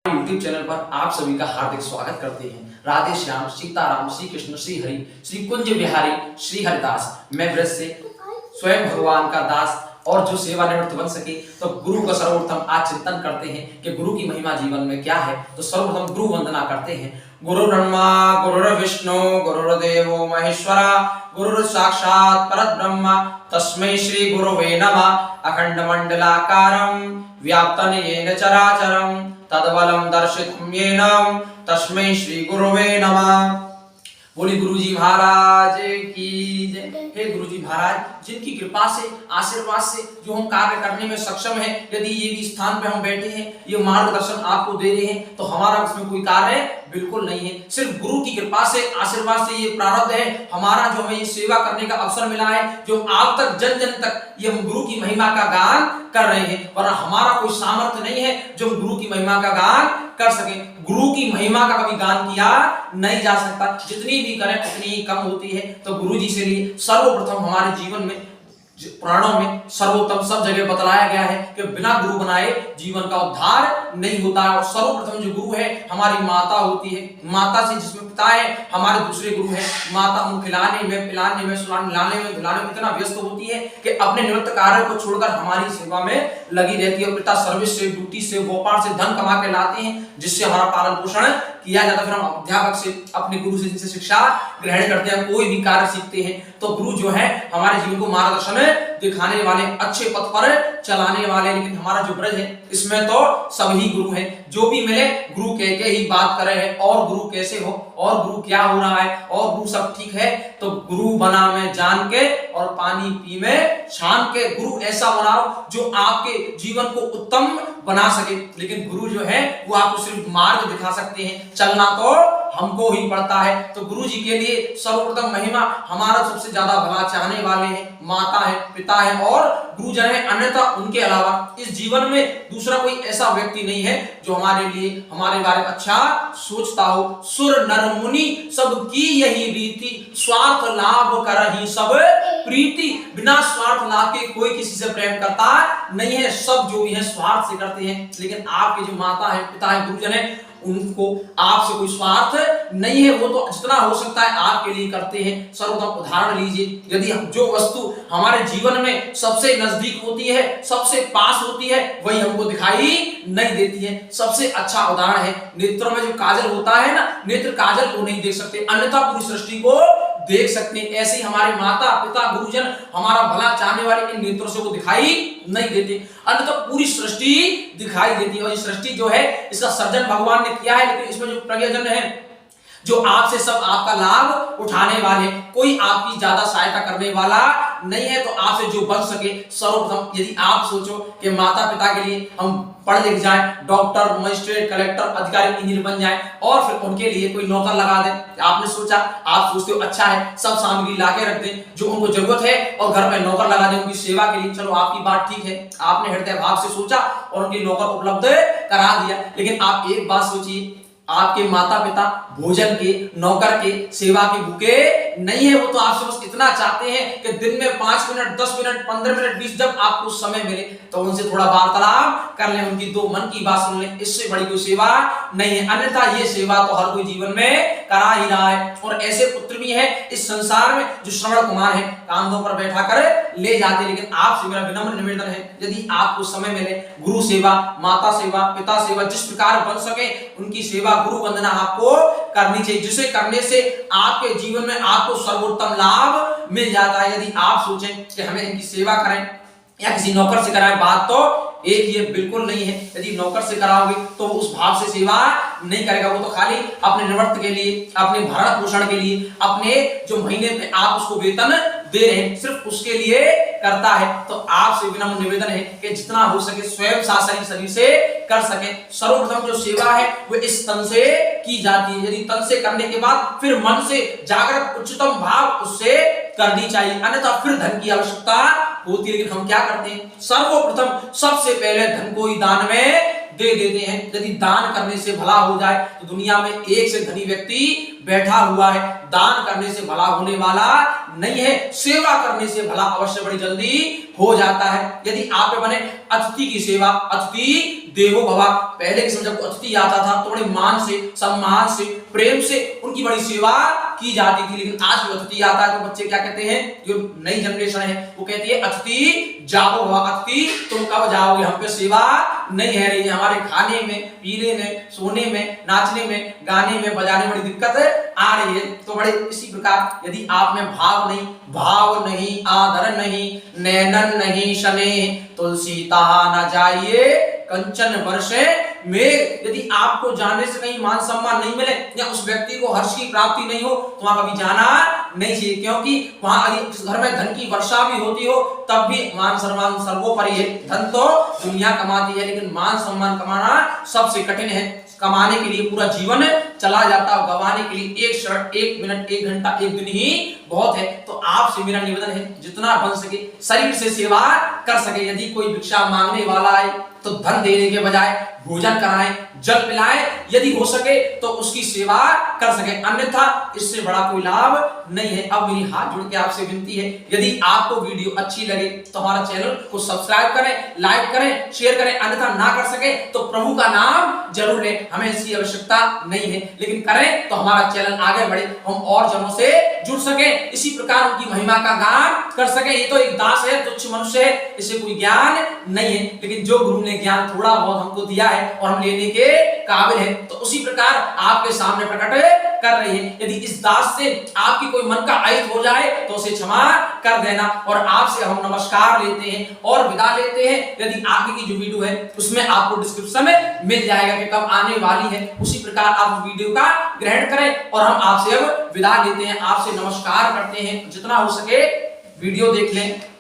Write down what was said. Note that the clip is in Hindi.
यूट्यूब चैनल पर आप सभी का हार्दिक स्वागत करते हैं। राधे श्याम, सीताराम, श्री कृष्ण, श्री हरि, श्री कुंज बिहारी, श्री हरिदास। मैं ब्रज से स्वयं भगवान का दास और जो सेवानिवृत्त बन सके तो गुरु का सर्वोत्तम आज चिंतन करते हैं कि गुरु की महिमा जीवन में क्या है। तो सर्वप्रथम गुरु वंदना करते हैं। गुरु ब्रह्मा गुरुर्विष्णु गुरुर्देवो महेश्वरा गुरु साक्षात् परब्रह्म तस्मै श्री गुरुवे नमः। अखंड मंडलाकारं व्याप्तं येन चराचरं तद्बलं दर्शितं येन तस्मै श्री गुरुवे नमः। बोली गुरुजी महाराज की जय। हे गुरुजी महाराज, जिनकी कृपा से आशीर्वाद से जो हम कार्य करने में सक्षम है, यदि ये भी स्थान पे हम बैठे हैं, ये मार्गदर्शन आपको दे रहे हैं, तो हमारा इसमें कोई कार्य बिल्कुल नहीं है। सिर्फ गुरु की कृपा से आशीर्वाद से ये प्रारब्ध है हमारा, जो हमें ये सेवा करने का अवसर मिला है, जो आप तक जन जन तक ये हम गुरु की महिमा का गान कर रहे हैं। वरना हमारा कोई सामर्थ्य नहीं है जो हम गुरु की महिमा का गान कर सके। गुरु की महिमा का कभी गान किया नहीं जा सकता, जितनी भी करें उतनी ही कम होती है। तो गुरु जी से लिए सर्वप्रथम हमारे जीवन में पुराणों में सर्वोत्तम सब जगह बतलाया गया है कि बिना गुरु बनाए जीवन का उद्धार नहीं होता है। और सर्वप्रथम जो गुरु है हमारी माता होती है। माता से जिसमें पिता है हमारे दूसरे गुरु है। माता हम खिलाने में, पिलाने में, सुलाने, लाने में, धुलाने में इतना व्यस्त होती है कि अपने निवृत्त कार्य को छोड़कर हमारी सेवा में लगी रहती है। और पिता सर्विस से, ड्यूटी से, व्यापार से धन कमा के लाते हैं, जिससे हमारा पालन पोषण किया जाता है। फिर हम अध्यापक से, अपने गुरु से जिनसे शिक्षा ग्रहण करते हैं, कोई भी कार्य सीखते हैं, तो गुरु जो है हमारे जीवन को मार्गदर्शन दिखाने वाले, अच्छे पथ पर चलाने वाले। लेकिन हमारा जो ब्रज है इसमें तो सभी गुरु हैं। जो भी मिले गुरु कह के ही बात कर रहे हैं। और गुरु कैसे हो, और गुरु क्या हो रहा है, और गुरु सब ठीक है, तो गुरु बना में जान के और पानी पी में छान के। गुरु ऐसा बनाओ जो आपके जीवन को उत्तम बना सके। लेकिन गुरु जो है वो आपको सिर्फ मार्ग दिखा सकते हैं, चलना तो हमको ही पड़ता है। तो गुरु जी के लिए सर्वप्रथम महिमा हमारा सबसे ज्यादा भला चाहने वाले हैं, माता है, पिता है और गुरुजन है। अन्यथा उनके अलावा इस जीवन में दूसरा कोई ऐसा व्यक्ति नहीं है जो हमारे लिए, हमारे बारे में अच्छा सोचता हो। सुर नर मुनि सबकी यही रीति, स्वार्थ लाभ करहि सब प्रीति। बिना स्वार्थ लाभ के कोई किसी से प्रेम करता नहीं है, सब जो भी है स्वार्थ से करते हैं। लेकिन आपके जो माता है, पिता है, गुरुजन है, उनको आपसे कोई स्वार्थ नहीं है। वो तो जितना हो सकता है आपके लिए करते हैं। सर्वप्रथम उदाहरण लीजिए, यदि जो वस्तु हमारे जीवन में सबसे नजदीक होती है, सबसे पास होती है, वही हमको दिखाई नहीं देती है। सबसे अच्छा उदाहरण है नेत्रों में जो काजल होता है ना, नेत्र काजल को नहीं देख सकते, अन्यथा पूरी सृष्टि को देख सकते हैं। ऐसे ही हमारे माता पिता गुरुजन हमारा भला चाहने वाले इन नेत्रों से वो दिखाई नहीं देते, अन्यथा पूरी सृष्टि दिखाई देती है। और ये सृष्टि जो है इसका सर्जन भगवान ने किया है, लेकिन इसमें जो प्रयोजन है, जो आपसे सब आपका लाभ उठाने वाले, कोई आपकी ज्यादा सहायता करने वाला नहीं है। तो आपसे जो बन सके सर्वप्रथम, यदि आप सोचो कि माता पिता के लिए हम पढ़ लिख जाएं, डॉक्टर, मजिस्ट्रेट, कलेक्टर, अधिकारी, इंजीनियर बन जाएं और फिर उनके लिए कोई नौकर लगा दें। आपने सोचा, आप सोचते हो अच्छा है, सब सामग्री लाके रख दें जो उनको जरूरत है और घर में नौकर लगा दें उनकी सेवा के लिए। चलो आपकी बात ठीक है, आपने हृदय भाव से सोचा और उनकी नौकर उपलब्ध करा दिया। लेकिन आप एक बात सोचिए, आपके माता पिता भोजन के, नौकर के, सेवा के भूखे नहीं है। वो तो आपसे बस इतना चाहते हैं कि दिन में 5 मिनट, 10 मिनट, 15 मिनट, 20, जब आपको समय मिले तो उनसे थोड़ा वार्तालाप कर लें, उनकी 2 मन की बात सुन लें। इससे बड़ी कोई सेवा नहीं है। अन्यथा ये सेवा तो हर कोई जीवन में करा ही रहा है। और ऐसे पुत्र भी हैं इस संसार में जो श्रवण कुमार है, कांधों पर बैठा कर ले जाते। लेकिन आपसे मेरा विनम्र निवेदन है, यदि आपको समय मिले, गुरु सेवा, माता सेवा, पिता सेवा, जिस प्रकार बन सके उनकी सेवा, गुरु वंदना आपको करनी चाहिए, जिसे करने से आपके जीवन में आपको सर्वोत्तम लाभ मिल जाता है। यदि आप सोचें कि हमें इनकी सेवा करें या किसी नौकर से कराएं, बात तो एक ये बिल्कुल नहीं है। यदि नौकर से कराओगे तो वो उस भाव से सेवा नहीं करेगा, वो तो खाली अपने निवृत्त के लिए, अपने भरण पोषण के लिए, अपने जो महीने में आप उसको वेतन दे रहे हैं सिर्फ उसके लिए करता है। तो आपसे विनम्र निवेदन है कि जितना हो सके स्वयं शासन शरीर से कर सके। सर्वप्रथम जो सेवा है वो इस तन से की जाती है। यदि तन से करने के बाद फिर मन से जागृत उच्चतम भाव उससे करनी चाहिए, अन्यथा फिर धन की आवश्यकता होती है। लेकिन हम क्या करते हैं, सर्वप्रथम सबसे पहले धन को ही दान में दे देते हैं। यदि दान करने से भला हो जाए तो दुनिया में एक से धनी व्यक्ति बैठा हुआ है, दान करने से भला होने वाला नहीं है। सेवा करने से भला अवश्य बड़ी जल्दी हो जाता है। यदि आप बने अतिथि की सेवा, अतिथि देवो भव, पहले के समय जब अतिथि आता था तो बड़े मान से, सम्मान से, प्रेम से उनकी बड़ी सेवा की जाती थी। लेकिन आज जो अतिथि आता है तो बच्चे क्या कहते हैं, जो नई जनरेशन है वो कहती है अतिथि जाओ भव, अतिथि तुम कब जाओगे, हम पे सेवा नहीं है रही है, हमारे खाने में, पीने में, सोने में, नाचने में, गाने में, बजाने में बड़ी दिक्कत आ रही है। तो बड़े इसी प्रकार यदि आप में भाव नहीं, आदर नहीं, नैनन नहीं शने, तुलसी तहा न जाइए कंचन वर्षे में। यदि आपको जाने से कहीं मान सम्मान नहीं मिले या उस व्यक्ति को हर्ष की प्राप्ति नहीं हो तो वहां कभी जाना नहीं चाहिए, क्योंकि वहां यदि घर में धन की वर्षा भी होती हो तब भी मान सम्मान सर्वोपरि है। धन तो दुनिया कमाती है लेकिन मान सम्मान कमाना सबसे कठिन है। कमाने के लिए पूरा जीवन चला जाता है, गंवाने के लिए एक क्षण, एक मिनट, एक घंटा, एक दिन ही बहुत है। तो आपसे मेरा निवेदन है जितना बन सके शरीर से सेवा कर सके। यदि कोई भिक्षा मांगने वाला आए तो धन देने के बजाय भोजन कराएं, जल पिलाएं, यदि हो सके तो उसकी सेवा कर सके, अन्यथा इससे बड़ा कोई लाभ नहीं है। अब मेरी हाथ जोड़ के आपसे विनती है, यदि आपको वीडियो अच्छी लगे तो हमारा चैनल को सब्सक्राइब करें, लाइक करें, शेयर करें, अन्यथा ना कर सके तो प्रभु का नाम जरूर लें। हमें इसकी आवश्यकता नहीं है लेकिन करें तो हमारा चैनल आगे बढ़े, हम और जनों से जुड़ सके, इसी प्रकार उनकी महिमा का गान कर सके। ये तो एक दास है, तुच्छ मनुष्य है, इसे कोई ज्ञान नहीं है, लेकिन जो गुरु ने ज्ञान थोड़ा बहुत हमको दिया है और हम लेने के काबिल है, तो उसी प्रकार आपके सामने प्रकट कर रही है। यदि इस दास से आपकी कोई मन का अहित हो जाए तो उसे क्षमा कर देना। और आपसे हम नमस्कार लेते हैं और विदा लेते हैं। यदि आगे की जो वीडियो है उसमें आपको डिस्क्रिप्शन में मिल जाएगा कि कब आने वाली है, उसी प्रकार आप वीडियो का ग्रहण करें और हम आपसे अब विदा लेते हैं, आपसे नमस्कार करते हैं। जितना हो सके वीडियो देख लें।